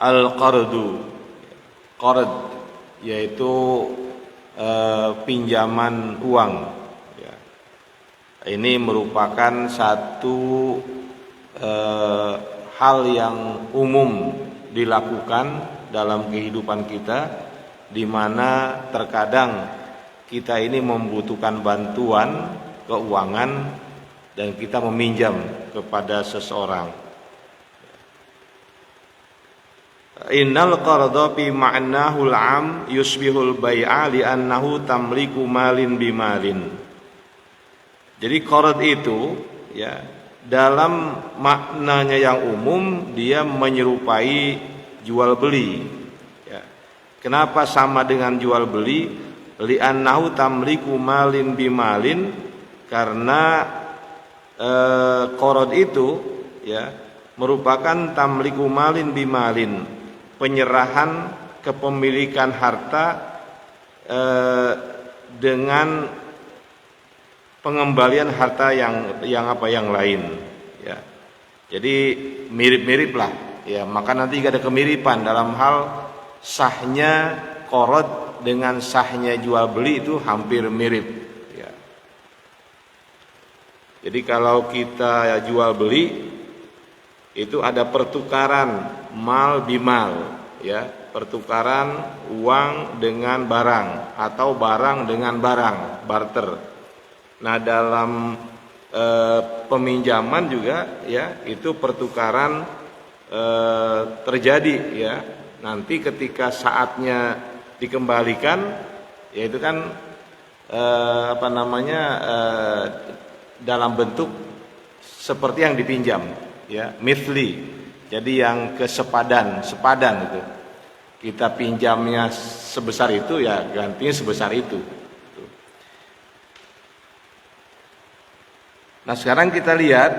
Al-qardu, qard yaitu pinjaman uang. Ya. Ini merupakan satu hal yang umum dilakukan dalam kehidupan kita, di mana terkadang kita ini membutuhkan bantuan keuangan dan kita meminjam kepada seseorang. Innal qarda fi ma'nahu al-'am yusbihul bai'a li'annahu tamliku malin bimalin. Jadi qard itu ya dalam maknanya yang umum dia menyerupai jual beli. Ya. Kenapa sama dengan jual beli? Li'annahu tamliku malin bimalin, karena qard itu ya merupakan tamliku malin bimalin, penyerahan kepemilikan harta dengan pengembalian harta yang lain ya. Jadi mirip-mirip lah ya, maka nanti ada kemiripan dalam hal sahnya qard dengan sahnya jual beli, itu hampir mirip ya. Jadi kalau kita jual beli itu ada pertukaran mal bimal ya, pertukaran uang dengan barang atau barang dengan barang, barter. Nah, dalam peminjaman juga ya itu pertukaran terjadi ya. Nanti ketika saatnya dikembalikan ya itu kan dalam bentuk seperti yang dipinjam ya, mithli. Jadi yang sepadan itu. Kita pinjamnya sebesar itu ya gantinya sebesar itu. Nah, sekarang kita lihat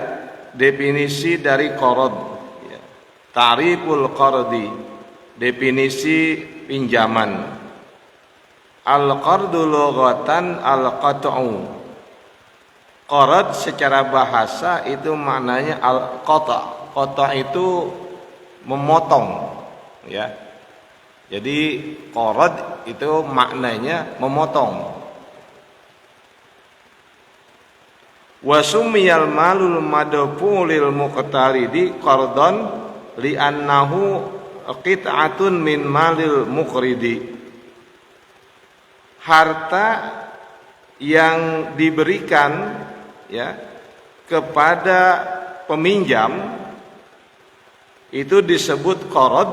definisi dari qard ya. Ta'riful qardi, definisi pinjaman. Al-qardu lughatan al-qat'u. Qard secara bahasa itu maknanya al-qata'. Qata' itu memotong ya. Jadi qard itu maknanya memotong. Wa sumiyal malul madfu lil muqtaridi qardan li'annahu qit'atun min malil muqridi. Harta yang diberikan ya kepada peminjam itu disebut qard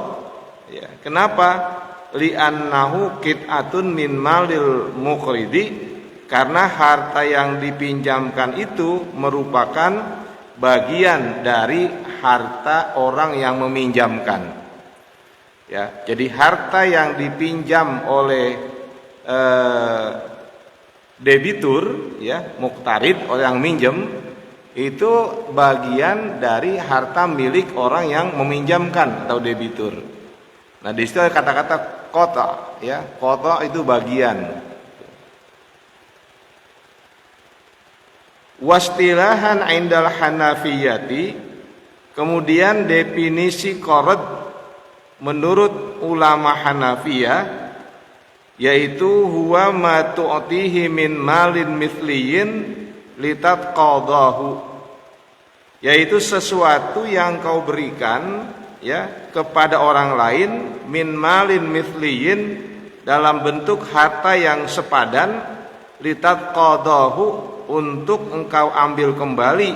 ya. Kenapa? Li'annahu qit'atun min malil muqridi, karena harta yang dipinjamkan itu merupakan bagian dari harta orang yang meminjamkan. Ya, jadi harta yang dipinjam oleh debitur, ya, muqtarid, orang yang minjem, itu bagian dari harta milik orang yang meminjamkan atau debitur. Nah, di situ ada kata-kata qata, ya, qata itu bagian. Wastilahan indal Hanafiyati, kemudian definisi qard menurut ulama Hanafiyah yaitu huwa ma tu'tihi min malin mithliyin litatqadahu, yaitu sesuatu yang kau berikan ya kepada orang lain min malin mithliyin dalam bentuk harta yang sepadan, litatqadahu untuk engkau ambil kembali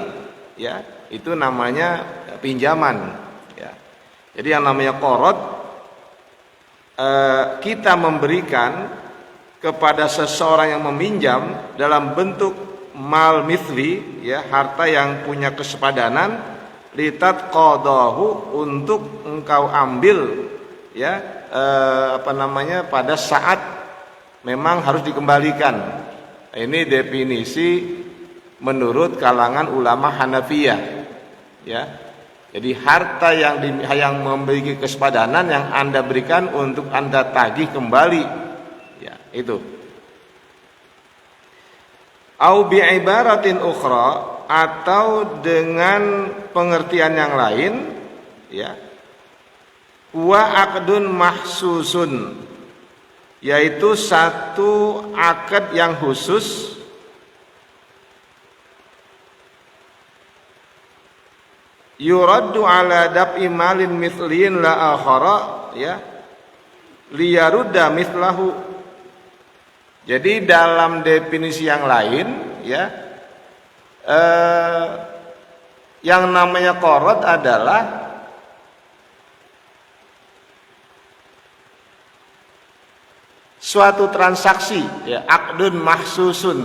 ya, itu namanya pinjaman ya. Jadi yang namanya qard kita memberikan kepada seseorang yang meminjam dalam bentuk mal mithli ya, harta yang punya kesepadanan, litatqadahu untuk engkau ambil ya pada saat memang harus dikembalikan. Ini definisi menurut kalangan ulama Hanafiyah ya. Jadi harta yang memiliki kesepadanan yang Anda berikan untuk Anda tagih kembali ya, itu. Au bi ibaratin ukhra, atau dengan pengertian yang lain ya, Wa aqdun mahsusun, yaitu satu akad yang khusus yuraddu ala dab'i malin mithlin la akhara, ya, liyarudda mithlahu. Jadi dalam definisi yang lain, ya, yang namanya qarad adalah suatu transaksi, ya, aqdun mahsusun,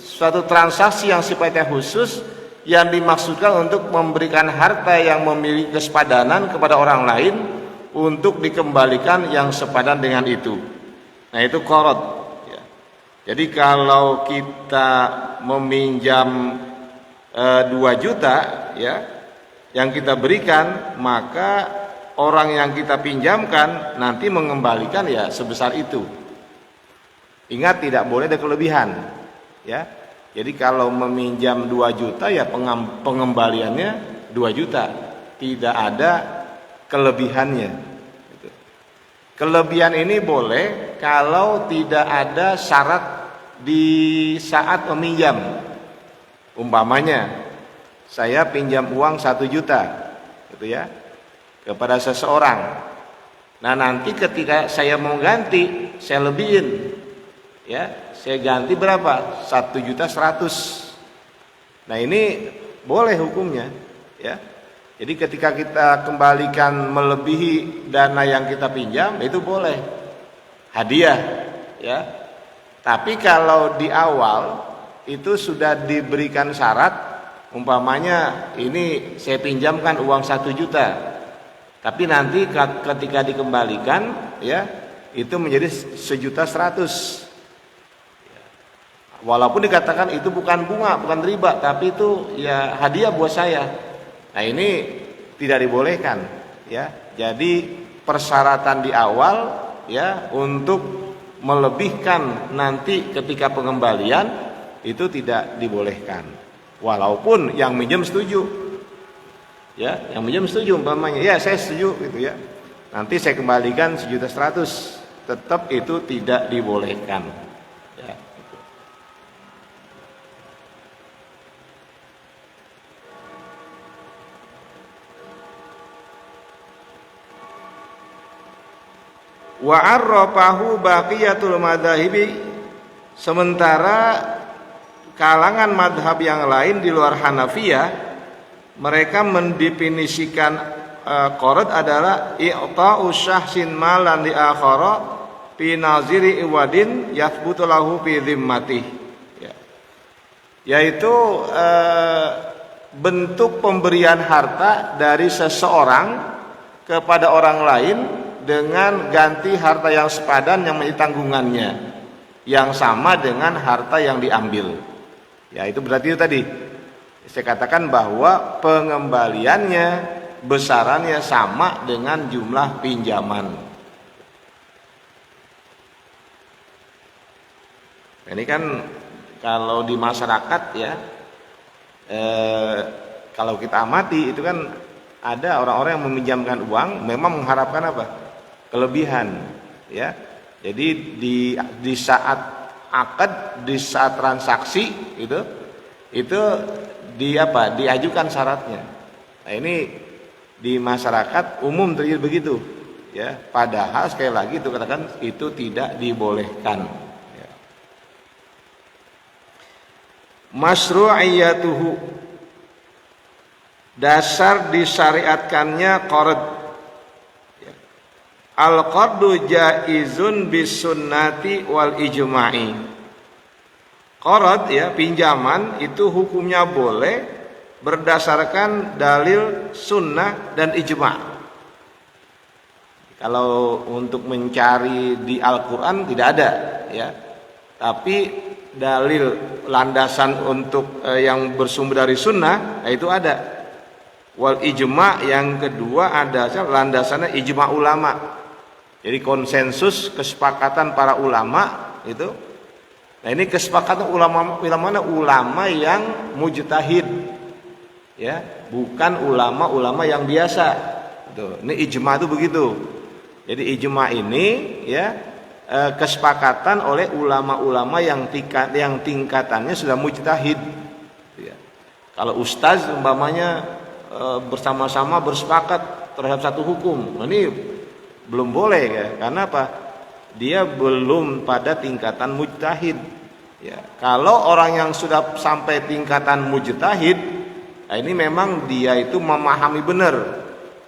suatu transaksi yang sifatnya khusus yang dimaksudkan untuk memberikan harta yang memiliki kesepadanan kepada orang lain untuk dikembalikan yang sepadan dengan itu. Nah, itu qarad, ya. Jadi kalau kita meminjam 2 juta, ya, yang kita berikan, maka orang yang kita pinjamkan nanti mengembalikan ya sebesar itu. Ingat, tidak boleh ada kelebihan, ya. Jadi kalau meminjam 2 juta ya pengembaliannya 2 juta, tidak ada kelebihannya. Kelebihan ini boleh kalau tidak ada syarat di saat meminjam. Umpamanya saya pinjam uang 1 juta, gitu ya, kepada seseorang. Nah, nanti ketika saya mau ganti, saya lebihin, ya, saya ganti berapa? 1.100.000. Nah, ini boleh hukumnya, ya. Jadi ketika kita kembalikan melebihi dana yang kita pinjam, itu boleh hadiah, ya. Tapi kalau di awal itu sudah diberikan syarat, umpamanya ini saya pinjamkan uang 1 juta, tapi nanti ketika dikembalikan, ya, itu menjadi 1.100.000. Walaupun dikatakan itu bukan bunga, bukan riba, tapi itu ya hadiah buat saya. Nah, ini tidak dibolehkan, ya. Jadi persyaratan di awal, ya, untuk melebihkan nanti ketika pengembalian itu tidak dibolehkan. Walaupun yang minjem setuju, ya, yang minjem setuju, umpamanya, ya saya setuju, gitu ya. Nanti saya kembalikan 1.100.000, tetap itu tidak dibolehkan. Ya. Wa arrafahu baqiyatul madhahibi, sementara kalangan madhab yang lain di luar Hanafiyah mereka mendefinisikan qarad adalah i'ta'u syahsin malan li akhara fi naziri iwadin yathbutu lahu fi dhimmatih, ya. Yaitu bentuk pemberian harta dari seseorang kepada orang lain dengan ganti harta yang sepadan yang menjadi tanggungannya, yang sama dengan harta yang diambil. Ya, itu berarti itu tadi saya katakan bahwa pengembaliannya besarannya sama dengan jumlah pinjaman. Ini kan kalau di masyarakat, ya, kalau kita amati itu kan ada orang-orang yang meminjamkan uang memang mengharapkan apa? Kelebihan, ya. Jadi di saat akad, di saat transaksi itu diajukan syaratnya. Nah, ini di masyarakat umum terjadi begitu, ya. Padahal sekali lagi itu katakan itu tidak dibolehkan, ya. Masyru'iyatuhu, dasar disyariatkannya qarad. Al-qardu jaizun bis sunnati wal ijma'i. Qarad, ya, pinjaman itu hukumnya boleh berdasarkan dalil sunnah dan ijma'. Kalau untuk mencari di Al-Qur'an tidak ada, ya. Tapi dalil landasan untuk yang bersumber dari sunnah, itu ada. Wal ijma' yang kedua ada landasannya ijma' ulama. Jadi konsensus kesepakatan para ulama itu. Nah, ini kesepakatan ulama yang mujtahid, ya, bukan ulama yang biasa. Tuh, ini ijma itu begitu. Jadi ijma ini ya kesepakatan oleh ulama-ulama yang tingkatannya sudah mujtahid. Ya. Kalau ustaz umpamanya bersama-sama bersepakat terhadap satu hukum, ini belum boleh ya. Karena apa? Dia belum pada tingkatan mujtahid. Ya. Kalau orang yang sudah sampai tingkatan mujtahid, nah ini memang dia itu memahami benar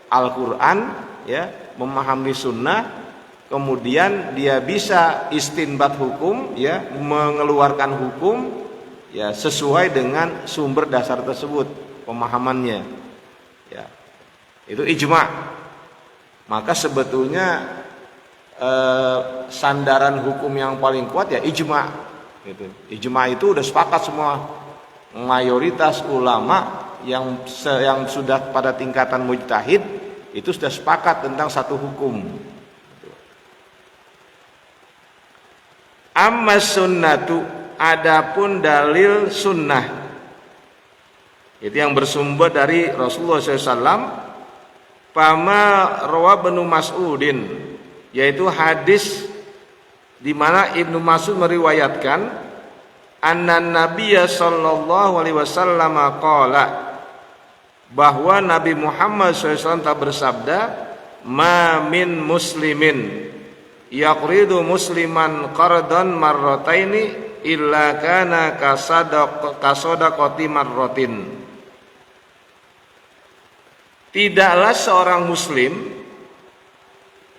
Al-Quran, ya, memahami sunnah. Kemudian dia bisa istinbat hukum, ya, mengeluarkan hukum, ya, sesuai dengan sumber dasar tersebut, pemahamannya, ya, itu ijma. Maka sebetulnya sandaran hukum yang paling kuat ya ijma. Gitu. Ijma itu udah sepakat semua mayoritas ulama yang sudah pada tingkatan mujtahid itu sudah sepakat tentang satu hukum. Amma sunnatu, adapun dalil sunnah itu yang bersumber dari Rasulullah SAW. Pama rawa Ibnu Mas'udin, yaitu hadis di mana Ibnu Mas'ud meriwayatkan anna Nabiyya sallallahu alaihi wasallam qala, bahwa Nabi Muhammad SAW tak bersabda, ma min muslimin yaqridu musliman qardan marrataini illa kana kasadaqati marratin. Tidaklah seorang muslim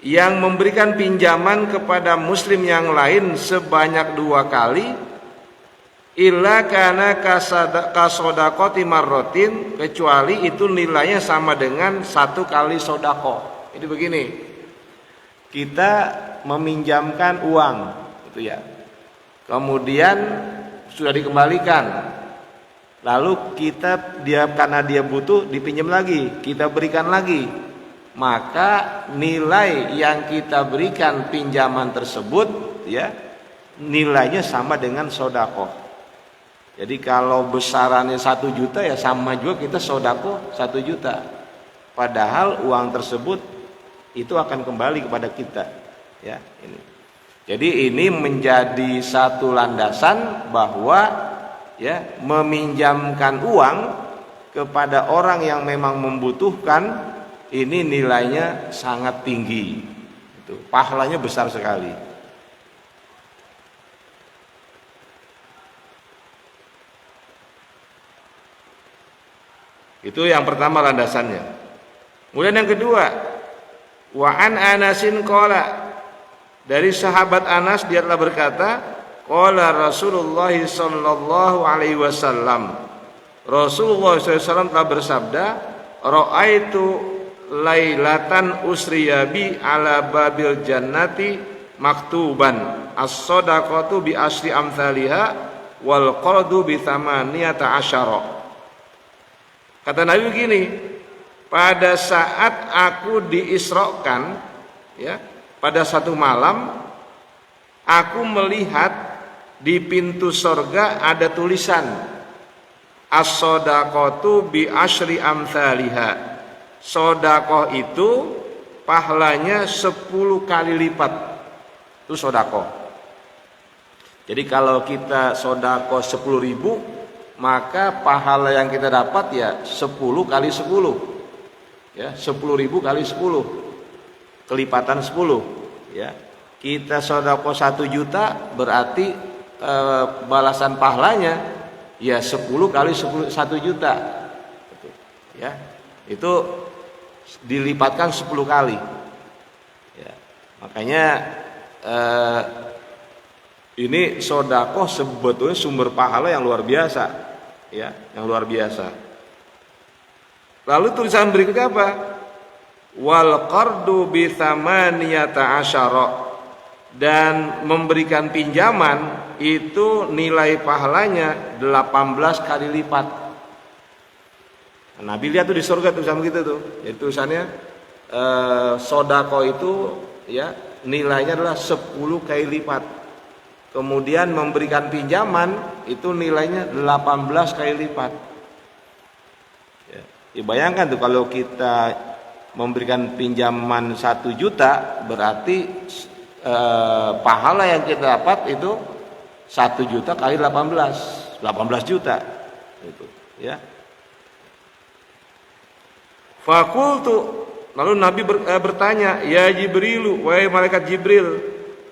yang memberikan pinjaman kepada muslim yang lain sebanyak 2 kali illa kana kasadaqati marratin, kecuali itu nilainya sama dengan 1 kali sedekah. Jadi begini, kita meminjamkan uang itu ya, kemudian sudah dikembalikan, lalu karena dia butuh dipinjam lagi, kita berikan lagi, maka nilai yang kita berikan pinjaman tersebut ya nilainya sama dengan sedekah. Jadi kalau besarannya 1 juta ya sama juga kita sedekah 1 juta, padahal uang tersebut itu akan kembali kepada kita. Ya, ini. Jadi ini menjadi satu landasan bahwa ya meminjamkan uang kepada orang yang memang membutuhkan ini nilainya sangat tinggi. Itu pahalanya besar sekali. Itu yang pertama landasannya. Kemudian yang kedua, wa an Anasin qala, dari sahabat Anas dia telah berkata, qala Rasulullah sallallahu alaihi wasallam, Rasulullah SAW telah bersabda, ra'aitu lailatan usriyabi ala babil jannati maktuban as-sadaqatu bi asri amthaliha wal qardu bi thamaniyata asyara. Kata Nabi begini, pada saat aku diisrokan, ya, pada satu malam aku melihat di pintu surga ada tulisan as-sadaqatu bi asyri amthaliha. Sedekah itu pahalanya 10 kali lipat. Itu sedekah. Jadi kalau kita sedekah 10.000, maka pahala yang kita dapat ya 10 kali 10. Ya, 10.000 kali 10. Kelipatan 10, ya. Kita sedekah 1 juta berarti balasan pahalanya ya 10 kali 1 juta. Ya. Itu dilipatkan 10 kali. Ya. Makanya ini sedekah sebetulnya sumber pahala yang luar biasa, ya, yang luar biasa. Lalu tulisan berikutnya apa? Wal qardu bi thamaniyata asyara, dan memberikan pinjaman itu nilai pahalanya 18 kali lipat. Nabi lihat tuh di surga tulisan begitu tuh. Jadi tulisannya sedekah itu ya nilainya adalah 10 kali lipat. Kemudian memberikan pinjaman itu nilainya 18 kali lipat. Ya, bayangkan tuh kalau kita memberikan pinjaman 1 juta, berarti pahala yang kita dapat itu 1 juta kali 18 juta itu, ya. Fakultu, lalu Nabi bertanya, ya Jibrilu, wahai malaikat Jibril,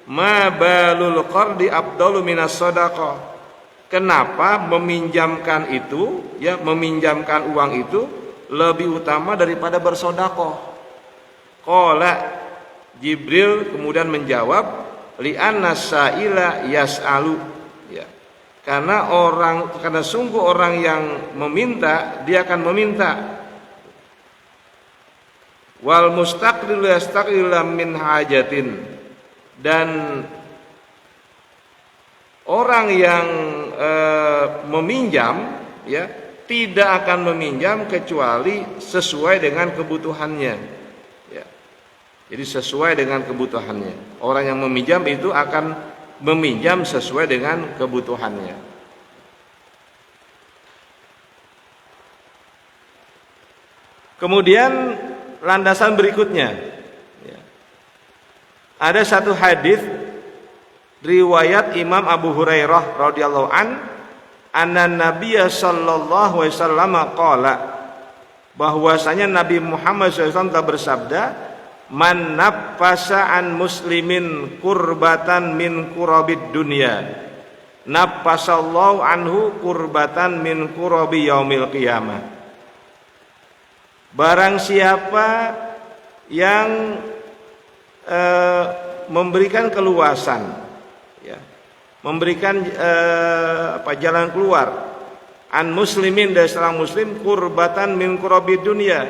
ma balul qardi afdalu minas shadaqah. Kenapa meminjamkan itu, ya, meminjamkan uang itu lebih utama daripada bersedekah? Qala, Jibril kemudian menjawab, li'anna sa'ila yas'alu, ya. Karena sungguh orang yang meminta, dia akan meminta. Wal mustaqrilu yastaqrilu min hajatin, dan orang yang meminjam, ya, tidak akan meminjam kecuali sesuai dengan kebutuhannya, ya. Jadi sesuai dengan kebutuhannya. Orang yang meminjam itu akan meminjam sesuai dengan kebutuhannya. Kemudian landasan berikutnya, ya. Ada satu hadis riwayat Imam Abu Hurairah radhiyallahu anna Nabiya sallallahu alaihi wasallam qala, bahwasanya Nabi Muhammad SAW telah bersabda, man naffasa an muslimin kurbatan min kurabid dunya naffasallahu anhu kurbatan min kurabi yaumil qiyamah. Barang siapa yang memberikan keluasan, ya, memberikan jalan keluar an muslimin, dari seorang muslim, kurbatan min kurabi dunia,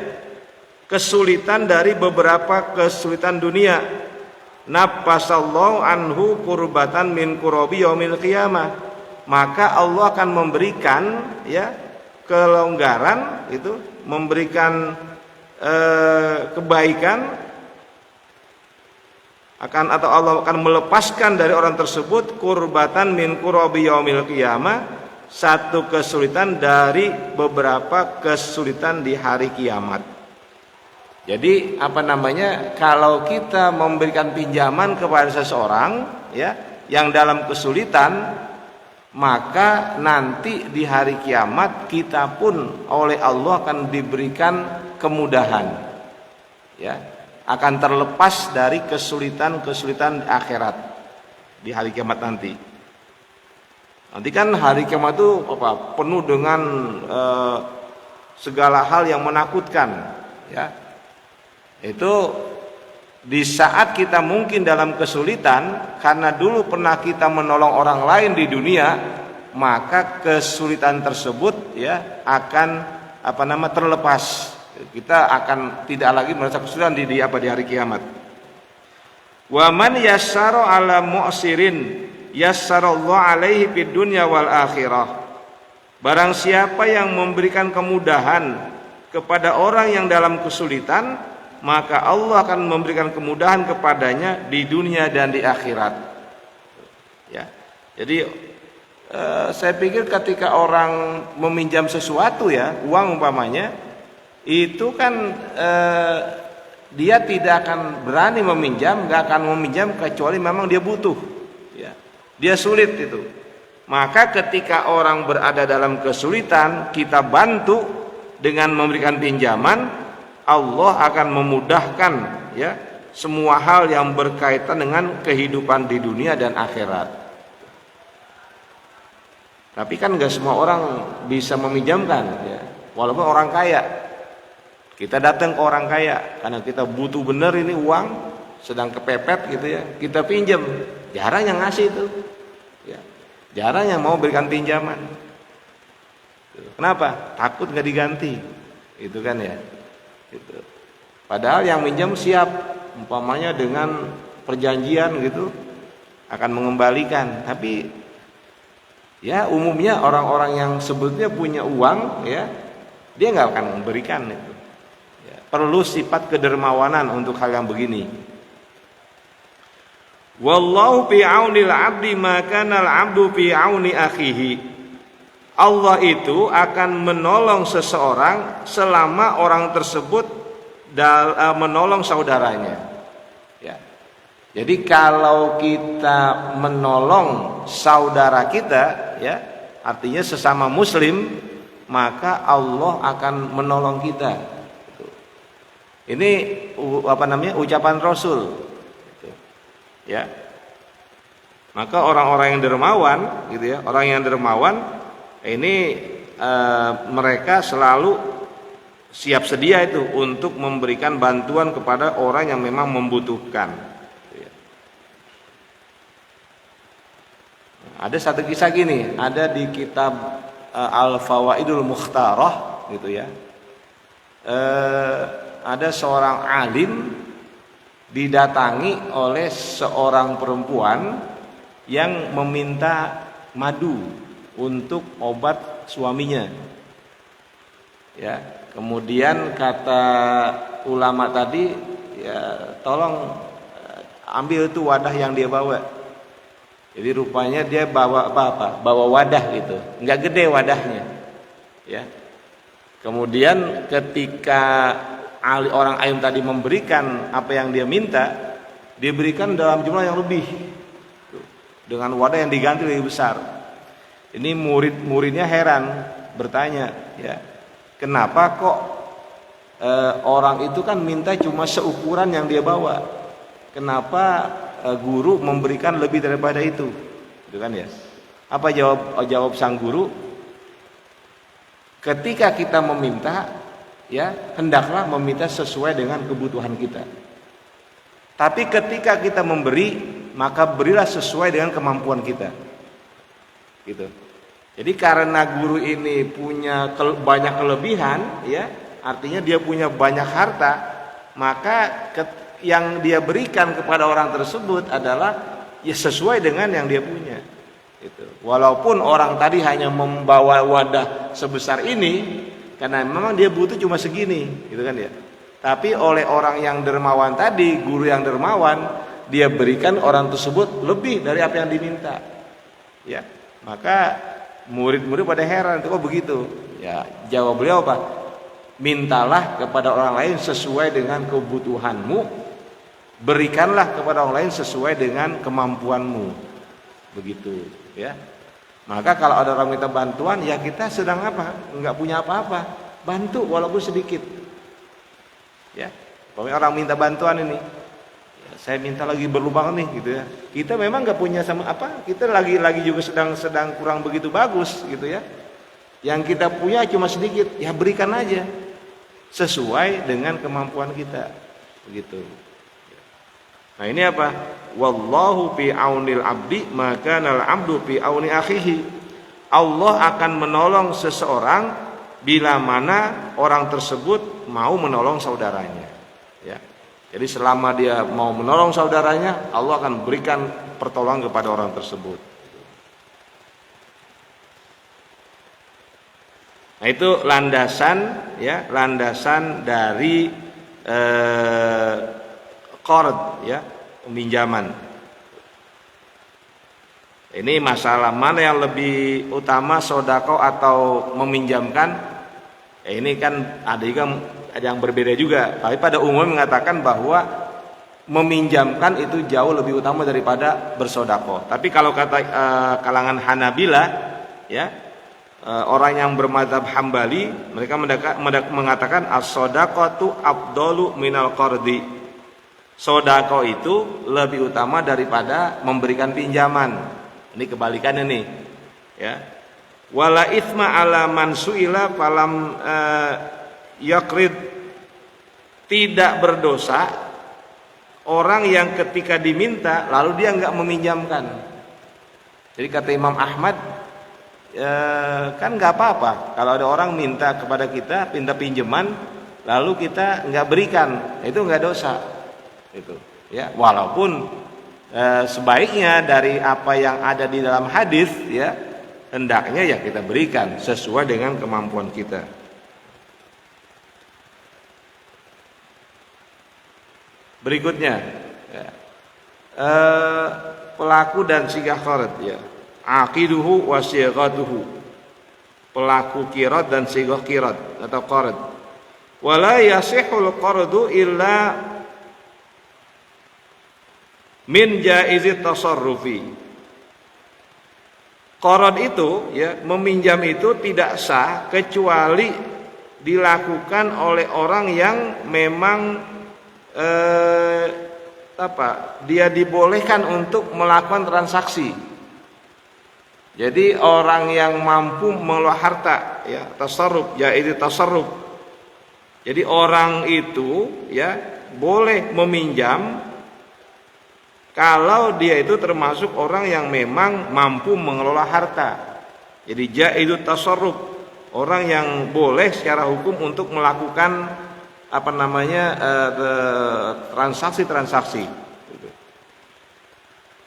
kesulitan dari beberapa kesulitan dunia, naffasallahu anhu kurbatan min kurabi yaumil qiyamah, maka Allah akan memberikan, ya, kelonggaran, itu memberikan kebaikan atau Allah akan melepaskan dari orang tersebut kurbatan min kurabi yaumil qiyamah, satu kesulitan dari beberapa kesulitan di hari kiamat. Jadi kalau kita memberikan pinjaman kepada seseorang, ya, yang dalam kesulitan, maka nanti di hari kiamat kita pun oleh Allah akan diberikan kemudahan, ya, akan terlepas dari kesulitan-kesulitan akhirat di hari kiamat nanti. Nanti kan hari kiamat itu penuh dengan segala hal yang menakutkan, ya. Itu di saat kita mungkin dalam kesulitan, karena dulu pernah kita menolong orang lain di dunia, maka kesulitan tersebut, ya, akan terlepas. Kita akan tidak lagi merasa kesulitan di hari kiamat. Wa man yassara ala mu'sirin yassarallahu alaihi fid dunya wal akhirah. Barang siapa yang memberikan kemudahan kepada orang yang dalam kesulitan, maka Allah akan memberikan kemudahan kepadanya di dunia dan di akhirat, ya. Jadi saya pikir ketika orang meminjam sesuatu, ya, uang umpamanya, itu kan dia tidak akan berani meminjam, nggak akan meminjam kecuali memang dia butuh, ya, dia sulit itu. Maka ketika orang berada dalam kesulitan, kita bantu dengan memberikan pinjaman, Allah akan memudahkan, ya, semua hal yang berkaitan dengan kehidupan di dunia dan akhirat. Tapi kan nggak semua orang bisa meminjamkan, ya, walaupun orang kaya. Kita datang ke orang kaya karena kita butuh bener ini uang, sedang kepepet gitu, ya, kita pinjam, jarang yang ngasih itu, ya, jarang yang mau berikan pinjaman. Kenapa? Takut nggak diganti, itu kan, ya. Gitu. Padahal yang minjam siap, umpamanya dengan perjanjian gitu akan mengembalikan. Tapi, ya, umumnya orang-orang yang sebetulnya punya uang, ya, dia nggak akan memberikan itu, ya. Perlu sifat kedermawanan untuk hal yang begini. Wallahu fi aunil 'abdi ma kana al-'abdu fi auni akhihi. Allah itu akan menolong seseorang selama orang tersebut menolong saudaranya. Ya. Jadi kalau kita menolong saudara kita, ya, artinya sesama muslim, maka Allah akan menolong kita. Ini ucapan Rasul. Ya. Maka orang-orang yang dermawan, gitu ya, orang yang dermawan ini mereka selalu siap sedia itu untuk memberikan bantuan kepada orang yang memang membutuhkan. Ada satu kisah gini, ada di kitab Al-Fawaidul Mukhtarah, gitu ya. Ada seorang alim didatangi oleh seorang perempuan yang meminta madu untuk obat suaminya. Ya, kemudian kata ulama tadi, ya tolong ambil itu wadah yang dia bawa. Jadi rupanya dia bawa apa? Bawa wadah gitu, nggak gede wadahnya. Ya. Kemudian ketika orang alim tadi memberikan apa yang dia minta, diberikan dalam jumlah yang lebih, dengan wadah yang diganti lebih besar. Ini murid-muridnya heran, bertanya, ya, kenapa kok orang itu kan minta cuma seukuran yang dia bawa? Kenapa guru memberikan lebih daripada itu? Gitu kan ya? Apa jawab sang guru? Ketika kita meminta, ya, hendaklah meminta sesuai dengan kebutuhan kita. Tapi ketika kita memberi, maka berilah sesuai dengan kemampuan kita. Gitu. Jadi karena guru ini punya banyak kelebihan, ya, artinya dia punya banyak harta, maka yang dia berikan kepada orang tersebut adalah ya sesuai dengan yang dia punya. Gitu. Walaupun orang tadi hanya membawa wadah sebesar ini, karena memang dia butuh cuma segini, gitu kan ya. Tapi oleh orang yang dermawan tadi, guru yang dermawan, dia berikan orang tersebut lebih dari apa yang diminta. Ya, maka murid-murid pada heran, kok begitu? Ya, jawab beliau apa? Mintalah kepada orang lain sesuai dengan kebutuhanmu, berikanlah kepada orang lain sesuai dengan kemampuanmu. Begitu, ya. Maka kalau ada orang minta bantuan, ya kita sedang apa? Enggak punya apa-apa, bantu walaupun sedikit. Ya, kalau orang minta bantuan ini, ya, saya minta lagi berlubang nih, gitu ya. Kita memang enggak punya sama apa, kita lagi juga sedang kurang begitu bagus, gitu ya. Yang kita punya cuma sedikit, ya berikan aja sesuai dengan kemampuan kita, begitu. Nah ini apa? Wallahu fi aunil abdi maka nal abdu fi auni akhihi. Allah akan menolong seseorang bila mana orang tersebut mau menolong saudaranya. Ya. Jadi selama dia mau menolong saudaranya, Allah akan berikan pertolongan kepada orang tersebut. Nah itu landasan, ya, landasan dari qard, ya, peminjaman. Ini masalah mana yang lebih utama, sodako atau meminjamkan? Ya, ini kan ada yang berbeda juga. Tapi pada umumnya mengatakan bahwa meminjamkan itu jauh lebih utama daripada bersodako. Tapi kalau kata kalangan Hanabila, ya, orang yang bermadzhab Hambali, mereka mengatakan as-sodaqatu afdalu minal qardi. Sodako itu lebih utama daripada memberikan pinjaman. Ini kebalikannya nih, ya. Wala itsma ala man suila falam yaqrid. Tidak berdosa orang yang ketika diminta lalu dia enggak meminjamkan. Jadi kata Imam Ahmad, kan enggak apa-apa kalau ada orang minta kepada kita, minta pinjaman lalu kita enggak berikan, itu enggak dosa. Itu, ya, walaupun sebaiknya dari apa yang ada di dalam hadis, ya, hendaknya ya kita berikan sesuai dengan kemampuan kita. Berikutnya, ya, pelaku dan sigah qard, ya, aqiduhu wa sighatuhu, pelaku qirad dan sigah qirad atau qard. Wala yasihul qardu illa min jaizit tasarrufi. Qard itu ya, meminjam itu tidak sah kecuali dilakukan oleh orang yang memang dia dibolehkan untuk melakukan transaksi. Jadi orang yang mampu mengelola harta ya, tasarruf, yaitu tasarruf. Jadi orang itu ya boleh meminjam kalau dia itu termasuk orang yang memang mampu mengelola harta. Jadi yaitu tasarruf, orang yang boleh secara hukum untuk melakukan transaksi-transaksi.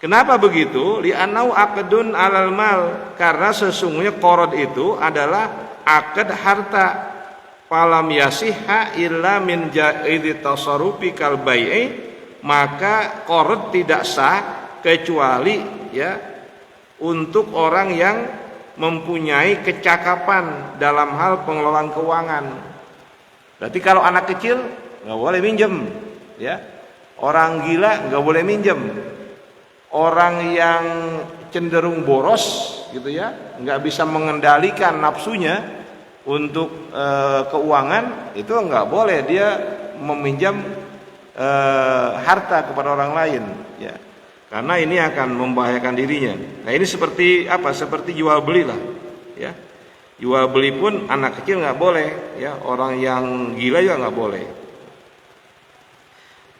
Kenapa begitu? Li'annau aqdun 'alal mal, karena sesungguhnya qard itu adalah akad harta. Falam yasihha illa min ja'izi tasarrufi kal bai'i, maka qard tidak sah kecuali ya untuk orang yang mempunyai kecakapan dalam hal pengelolaan keuangan. Berarti kalau anak kecil nggak boleh minjem, ya. Orang gila nggak boleh minjem. Orang yang cenderung boros, gitu ya, nggak bisa mengendalikan nafsunya untuk keuangan, itu nggak boleh dia meminjam harta kepada orang lain, ya. Karena ini akan membahayakan dirinya. Nah ini seperti apa? Seperti jual beli lah, ya. Jual beli pun anak kecil nggak boleh, ya. Orang yang gila juga nggak boleh.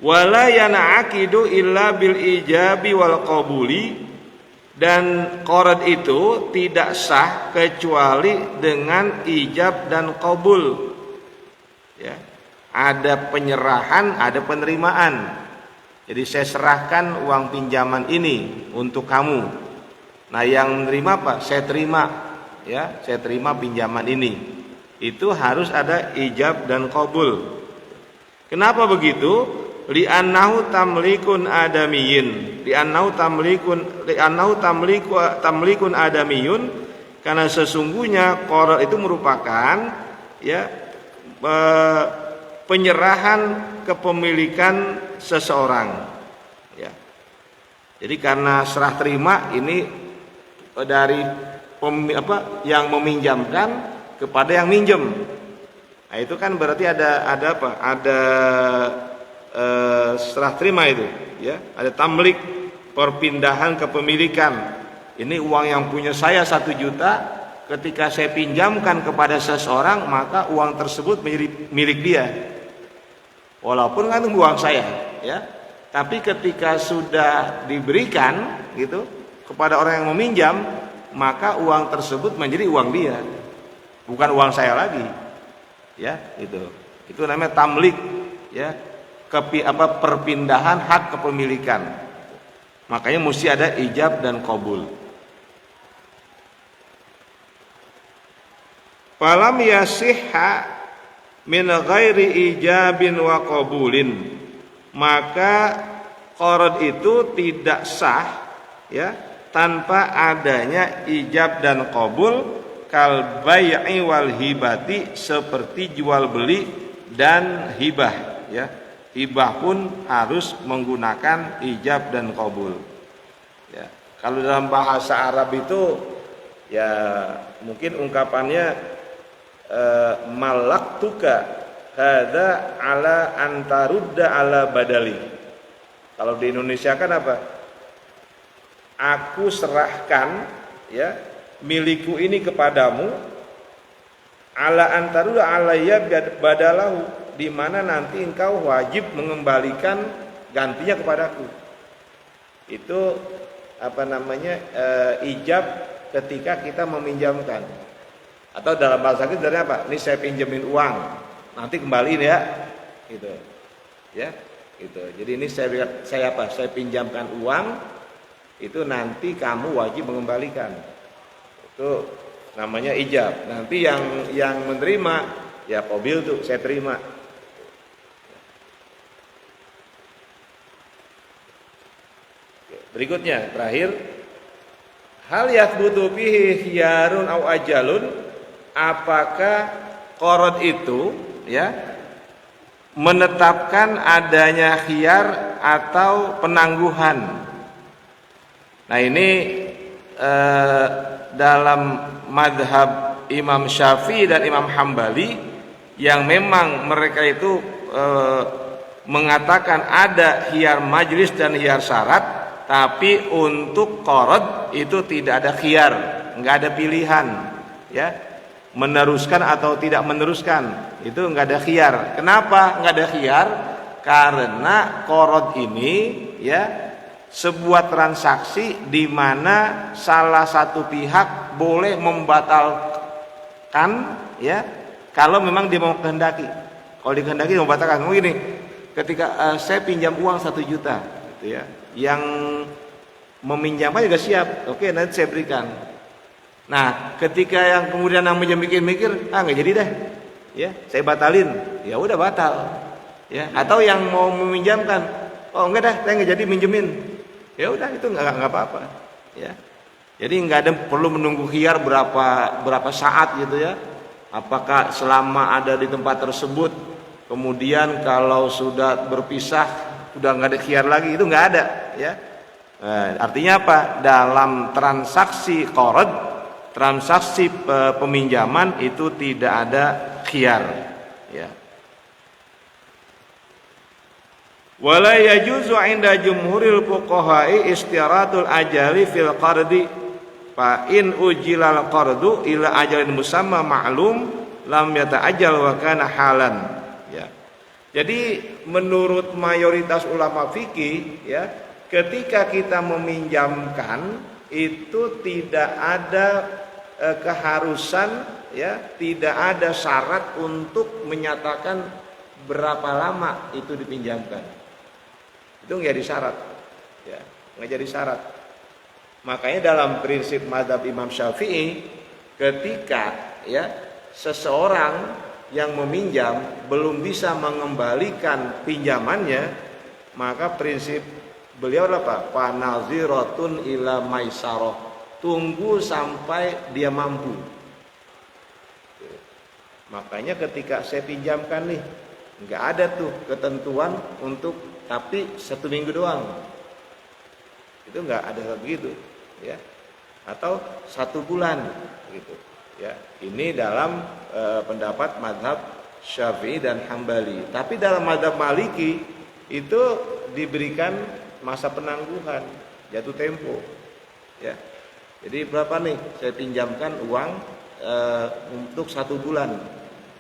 Wala yana'aqidu illa bil ijabi wal qabuli, dan qard itu tidak sah kecuali dengan ijab dan qabul. Ya. Ada penyerahan, ada penerimaan. Jadi saya serahkan uang pinjaman ini untuk kamu. Nah, yang menerima apa? Saya terima, ya, saya terima pinjaman ini. Itu harus ada ijab dan qabul. Kenapa begitu? Li'annahu tamlikun adamiyyin, li'annahu tamlikun adamiyun, karena sesungguhnya qard itu merupakan ya penyerahan kepemilikan seseorang, ya. Jadi karena serah terima ini dari yang meminjamkan kepada yang minjem. Nah itu kan berarti ada apa? Ada serah terima itu, ya. Ada tamlik, perpindahan kepemilikan. Ini uang yang punya saya 1 juta, ketika saya pinjamkan kepada seseorang, maka uang tersebut milik dia. Walaupun kan itu uang saya, ya. Tapi ketika sudah diberikan gitu kepada orang yang meminjam, maka uang tersebut menjadi uang dia, bukan uang saya lagi, ya. Itu namanya tamlik, ya. Perpindahan hak kepemilikan. Makanya mesti ada ijab dan qabul. Falam yasihha min ghairi ijabin wa qabulin, maka qard itu tidak sah, ya, tanpa adanya ijab dan qabul, kal bai'i wal hibati, seperti jual beli dan hibah, ya. Hibah pun harus menggunakan ijab dan qabul, ya. Kalau dalam bahasa Arab itu ya mungkin ungkapannya malaktuka hadza ala antarudda ala badali. Kalau di Indonesia kan apa? Aku serahkan, ya, milikku ini kepadamu, ala antarudda alayya badalahu, di mana nanti engkau wajib mengembalikan gantinya kepadaku. Itu ijab ketika kita meminjamkan. Atau dalam bahasa kita dari apa? Ini saya pinjemin uang, nanti kembaliin ya, gitu, ya, gitu. Jadi ini saya pinjamkan uang, itu nanti kamu wajib mengembalikan. Itu namanya ijab. Nanti yang menerima ya qabil tuh saya terima. Berikutnya, terakhir, hal yathbutu fihi khiyarun au ajalun, apakah qard itu, ya, menetapkan adanya khiyar atau penangguhan. Nah ini dalam madhab Imam Syafi'i dan Imam Hambali yang memang mereka itu mengatakan ada khiyar majlis dan khiyar syarat, tapi untuk qarad itu tidak ada khiyar, nggak ada pilihan, ya, meneruskan atau tidak meneruskan, itu nggak ada khiyar. Kenapa nggak ada khiyar? Karena qarad ini, ya, sebuah transaksi di mana salah satu pihak boleh membatalkan, ya, kalau memang dia mau kehendaki. Kalau dikehendaki membatalkan. Begini, ketika saya pinjam uang 1 juta, gitu ya, yang meminjamkan juga siap, oke, nanti saya berikan. Nah, ketika yang kemudian yang minjam mikir-mikir, nggak jadi deh, ya, saya batalin, ya udah batal, ya. Atau yang mau meminjamkan, oh enggak dah, saya nggak jadi minjemin, ya udah, itu nggak apa-apa, ya. Jadi nggak ada perlu menunggu khiyar berapa saat gitu, ya. Apakah selama ada di tempat tersebut, kemudian kalau sudah berpisah sudah nggak ada khiyar lagi, itu nggak ada, ya. Nah, artinya apa? Dalam transaksi qarad, transaksi peminjaman itu tidak ada khiyar, ya. Wala yajuzu 'inda jumhuril fuqaha'i istiratul ajali fil qardi fa in ujilal qardu ila ajalin musamma ma'lum lam yata'ajjal wa kana halan, ya. Jadi menurut mayoritas ulama fikih, ya, ketika kita meminjamkan itu tidak ada keharusan, ya, tidak ada syarat untuk menyatakan berapa lama itu dipinjamkan. Itu nggak jadi syarat, ya, nggak jadi syarat. Makanya dalam prinsip mazhab Imam Syafi'i, ketika, ya, seseorang yang meminjam belum bisa mengembalikan pinjamannya, maka prinsip beliau apa? Panaziratun ila maisarah, tunggu sampai dia mampu. Makanya ketika saya pinjamkan nih, nggak ada tuh ketentuan untuk tapi 1 minggu doang, itu nggak ada begitu, ya, atau 1 bulan gitu, ya. Ini dalam pendapat mazhab Syafi'i dan Hambali. Tapi dalam mazhab Maliki itu diberikan masa penangguhan, jatuh tempo, ya. Jadi berapa nih saya pinjamkan uang untuk 1 bulan,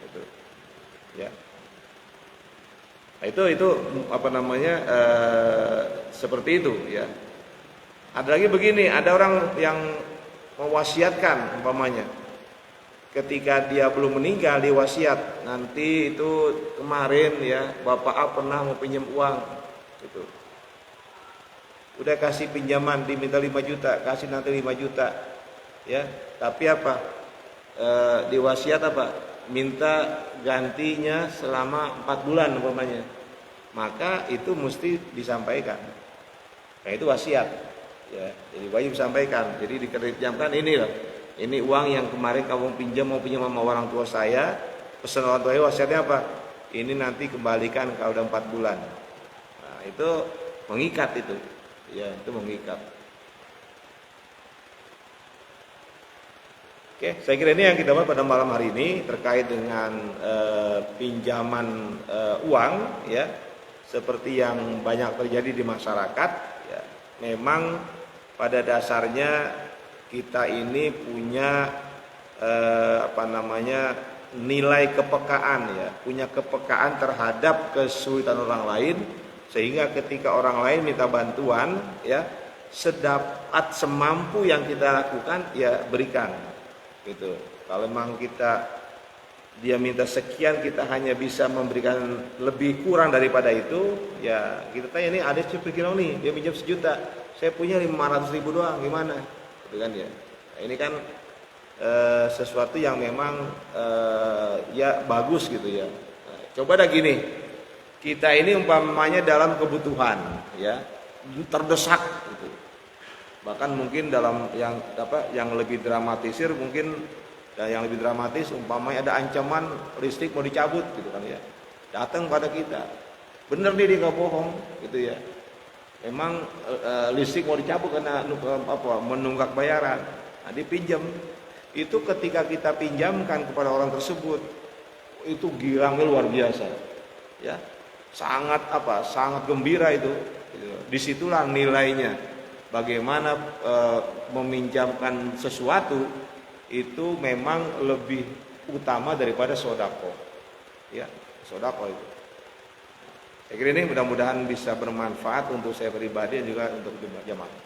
gitu, ya. Nah, itu apa namanya, seperti itu, ya. Ada lagi begini, ada orang yang mewasiatkan, umpamanya ketika dia belum meninggal diwasiat, nanti itu kemarin, ya, Bapak A pernah mau pinjam uang, gitu. Udah kasih pinjaman, diminta 5 juta, kasih nanti 5 juta, ya. Tapi apa? Diwasiat apa? Minta gantinya selama 4 bulan umpamanya. Maka itu mesti disampaikan. Nah, itu wasiat, ya. Jadi wajib disampaikan. Jadi dipinjamkan ini loh. Ini uang yang kemarin kamu mau pinjam sama orang tua saya. Pesan orang tua saya, wasiatnya apa? Ini nanti kembalikan kalau udah 4 bulan. Nah, itu mengikat itu. Ya, itu mengikat. Oke, saya kira ini yang kita bahas pada malam hari ini terkait dengan pinjaman uang, ya, seperti yang banyak terjadi di masyarakat, ya. Memang pada dasarnya kita ini punya nilai kepekaan, ya, punya kepekaan terhadap kesulitan orang lain, sehingga ketika orang lain minta bantuan, ya, sedapat semampu yang kita lakukan, ya, berikan. Gitu. Kalau memang dia minta sekian, kita hanya bisa memberikan lebih kurang daripada itu, ya kita tanya, ini ada Cikirong nih, dia pinjam 1 juta, saya punya 500.000 doang, gimana? Gitu kan, ya. Nah, ini kan sesuatu yang memang ya bagus gitu, ya. Nah, coba dah gini, kita ini umpamanya dalam kebutuhan, ya, terdesak gitu. Bahkan mungkin dalam yang lebih dramatisir, mungkin yang lebih dramatis umpamanya ada ancaman listrik mau dicabut gitu kan, ya. datang pada kita, bener nih dia nggak bohong, gitu ya. Memang listrik mau dicabut karena menunggak bayaran, nah dipinjam. Itu ketika kita pinjamkan kepada orang tersebut, itu girangnya luar biasa, ya, sangat gembira itu. Disitulah nilainya, bagaimana meminjamkan sesuatu itu memang lebih utama daripada sodako, ya, sodako itu. Saya kira ini mudah-mudahan bisa bermanfaat untuk saya pribadi dan juga untuk jemaah.